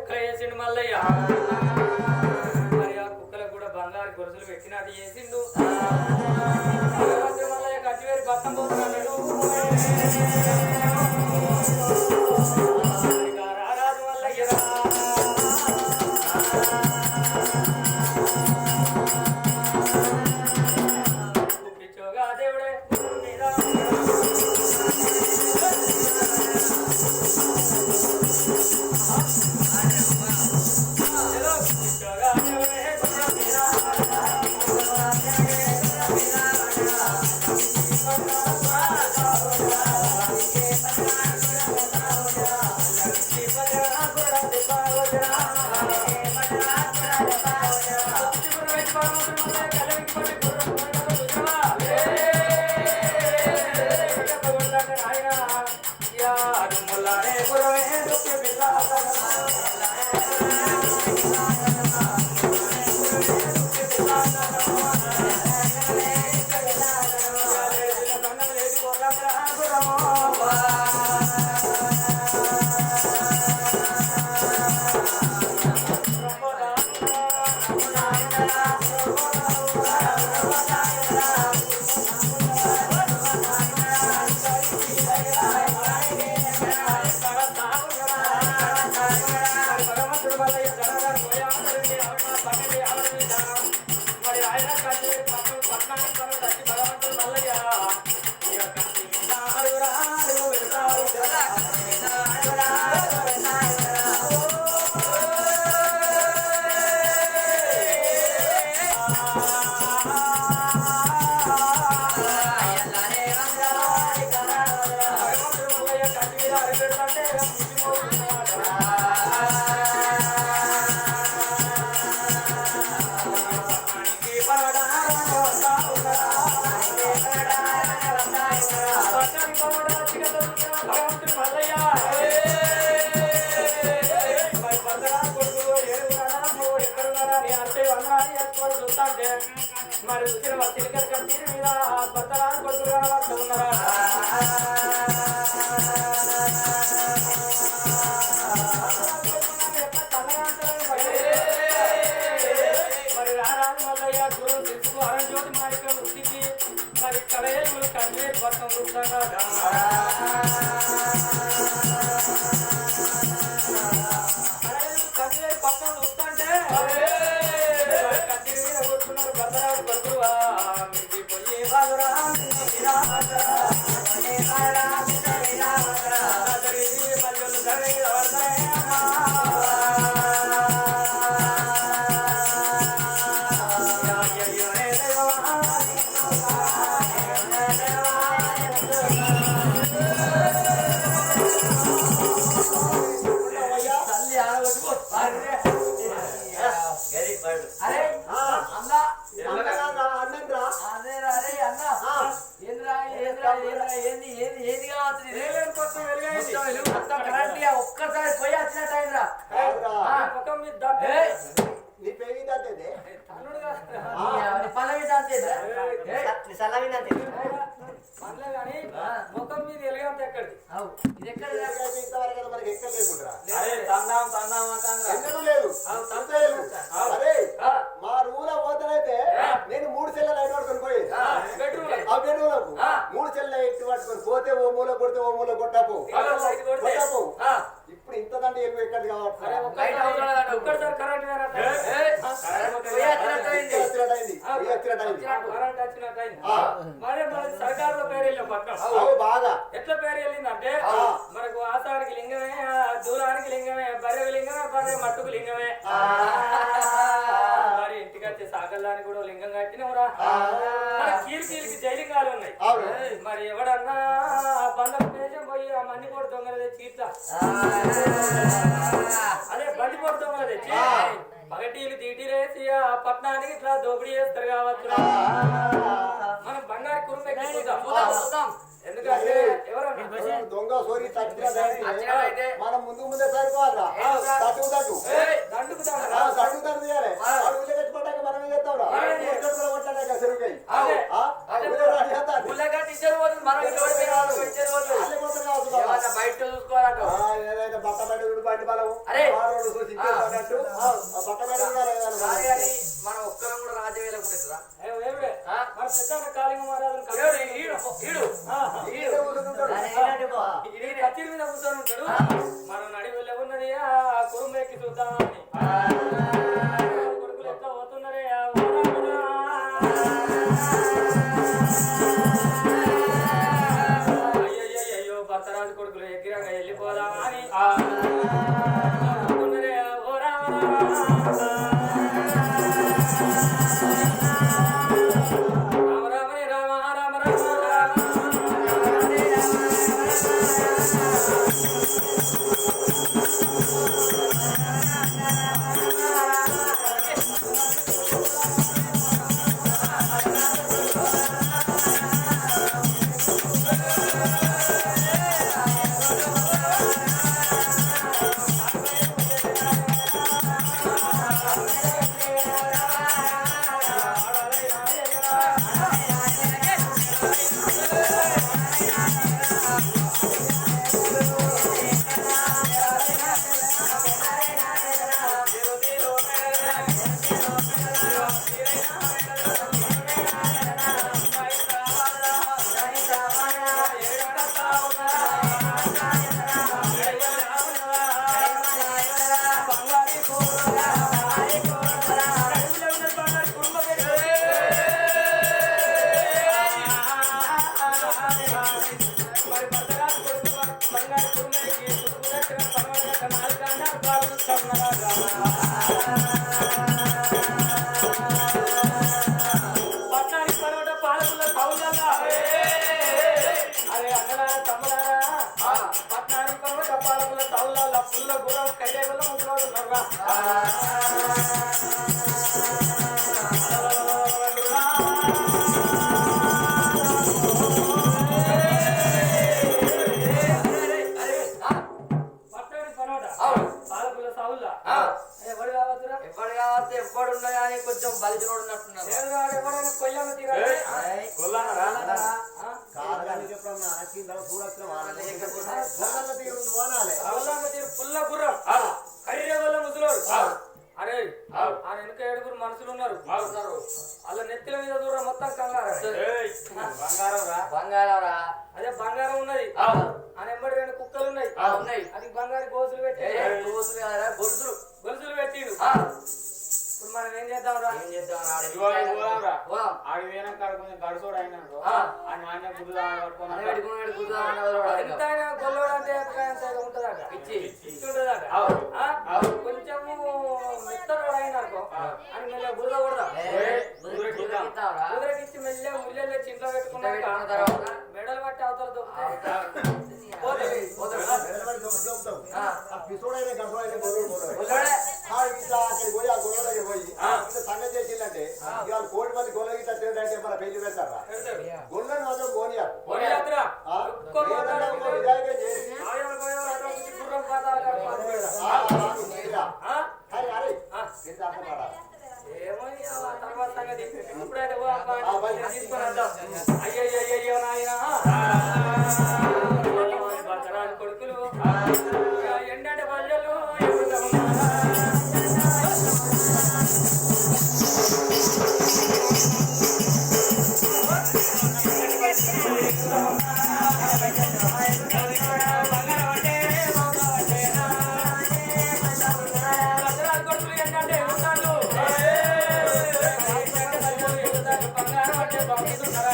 కుక్కలు వేసిండు మల్లయ్య. మరి ఆ కుక్కలకు కూడా బంగారు గొలుసులు పెట్టినట్టు చేసిండు. మల్లయ్య కచ్చివేరి బతం పోతున్నాడు. రారాజు మల్లయ్య పిచ్చోగా దేవుడే మరి చిలకల కట్టి మీద బద్దలా కొడుకుగా ఉన్నారా. మరి రారాజు మల్లయ్య గురువు తెలుసు అరంజ్యోతి మాలిక వృత్తికి మరి కలయేలు కన్నే పట్టం చూస్తాడా. కన్నే పట్టం చూస్తుంటే కత్తిరి మీద కూర్చున్నారు భద్రరాజు కొడుకువా మీకు పోయి బాలురా పల్లెలు ఒక్కసారి పోయి వచ్చినట్టయిందిరా. నీ పేరు దాంతే పల్లవి దాంతే సలవి దాంతే పర్లే కానీ ముఖం మీద ఎలుగంత ఎక్కడిది ఇది ఎక్కడ ఇంతవరకు మనకి ఎక్కడ లేకుండా తందాం లేదు అరే మా రూల పోతనైతే నేను 3 చెల్లెలు లైట్ పట్టుకొని పోయేది ఆ బెడ్రూమ్లకు 3 చెల్లెలు లైట్ పట్టుకొని పోతే ఓ మూల కొడితే ఓ మూల కొట్టపో ఇప్పుడు ఇంత దండి ఎలుగు ఎక్కడిది సర్కారులో పేరు వెళ్ళాం పక్కన బాగా ఎట్లా పేరు వెళ్ళిందంటే మనకు ఆసానికి లింగమే దూరానికి లింగమే బర్రెకు లింగమే బర్రె మట్టుకు లింగమే మరి ఇంటికి వచ్చే సాగల్లానికి కూడా లింగం కట్టినవరా మన కీలికి జైలింగాలు ఉన్నాయి మరి ఎవడన్నా బంధం దేశం పోయి ఆ మందిపోటు దొంగలు తెచ్చి ఇట్లా అదే బందిపోటు దొంగలు తెచ్చి పగటీలు తీటీలేసి ఆ పట్టణానికి ఇట్లా దోపిడీ చేస్తారు కావచ్చు మనం బంగారు కురుం ఎక్కుతాం ఎందుకంటే దొంగ సోరి తగ్గితే మనం ముందే సరిపోవాలా తట్టు తీయాలి కట్టుకోవడానికి మనం ఏం చేస్తాం కొట్టాక చెరువుకై బట్ట బయట చూడు బండి బలం అరే. వారోడు చూసి ఇంకేంటన్నట్టు ఆ బట్ట మీద ఉండాలి కదా కాదు మనం. కానీ మనం ఒక్కరం కూడా రాజ్యం వేయలేకుంటుందా ఏమిడే మన పెద్ద కాళింగ మహారాజు ఈడే కూర్చుంటాడు. కత్తిరి మీద కూర్చొని ఉంటాడు మనం నడి వెళ్ళే ఉన్నది ఆ కురుంబెక్కి చూద్దామని కొడుకులు ఎట్లా పోతున్నారే అయ్యో భర్తరాజు కొడుకులు ఎగిరాగా వెళ్ళిపోదామా అని అనుకున్నారే, ఓ రామ రామ రామ రామ పట్నానికి పడవట పాలకుల కౌలల్లా అరే అన్నలారా తమ్ములారా పట్నానికి పడవట పాలకుల కౌలల్లా పుల్ల గుర్రం కైలేగుల ముసలోడు నర్రా పట్నానికి పడవట పాలకుల సౌల్లా ఎవరు కావచ్చురా ఎవ్వడు కావచ్చు ఎవ్వడున్నా కానీ కొంచెం బలిజనోడు ఉన్నట్టున్నారు ఎవరైనా కొయ్యమ్మ తీరాలి కాదు కానీ ఎప్పుడన్నా కింద చూడొచ్చిన వానాలి. గొల్లల తీరు నువ్వు అనాలి. పుల్ల గుర్రం కర్రె వల్ల ముసలోడు అరే ఆ వెనుక ఏడుగురు మనుషులు ఉన్నారు వాళ్ళ నెత్తిల మీద దూరం మొత్తం కంగారు బంగారం రా అదే బంగారం ఉన్నది అని ఎంబడి రెండు కుక్కలు ఉన్నాయి ఉన్నాయి అది బంగారు గోసులు పెట్టి గొలుసులు కాదురా, గొలుసులు గొలుసులు పెట్టిండు ఇప్పుడు మనం ఏం చేద్దాం రా ఏం చేద్దాం రా, పోదాం. ఎంత గొల్లోడు అంటే ఉంటుందట పిచ్చి. పిచ్చి ఉంటుందట కొంచెము మెత్తడు అయినారు అని మెల్ల బురద కొడదాం ఇస్తావురా? కుదిరకిచ్చి మెల్ల ముల్లెళ్ళే చింట్లో పెట్టుకున్నాక పెట్టుకున్న తర్వాత మెడలు పట్టి అవతల దొరుకుతాయి నిలబడి దొంగతాం. ఆ పిసోడైన గర్భమైన గొర్రెలు పోతాడు. గొల్లోడే. ఇట్లా అక్కడికి పోయి ఆ గొర్రెల దగ్గర పోయి ఇంత సంగతి చేసిందంటే ఇవాళ 1 కోటి మంది గొర్రెలు ఇట్లా తింటే మన పెళ్లి పెడతారా గొర్రెలను మాత్రం పోనీయారు. విధాలుగా చేసి గుర్రం పాదాలు అరే అరే తింటే అర్థం కాదా? ఏమని తర్వాత సంగతి ఇప్పుడైతే తీసుకొని వద్దాం అయ్యో నాయన భద్రాలు కొడుకులు ఎండంటే పల్లెలు భద్రాలు కొడుకులు ఏంటంటే బంగారం అంటే పంపిస్తున్నారా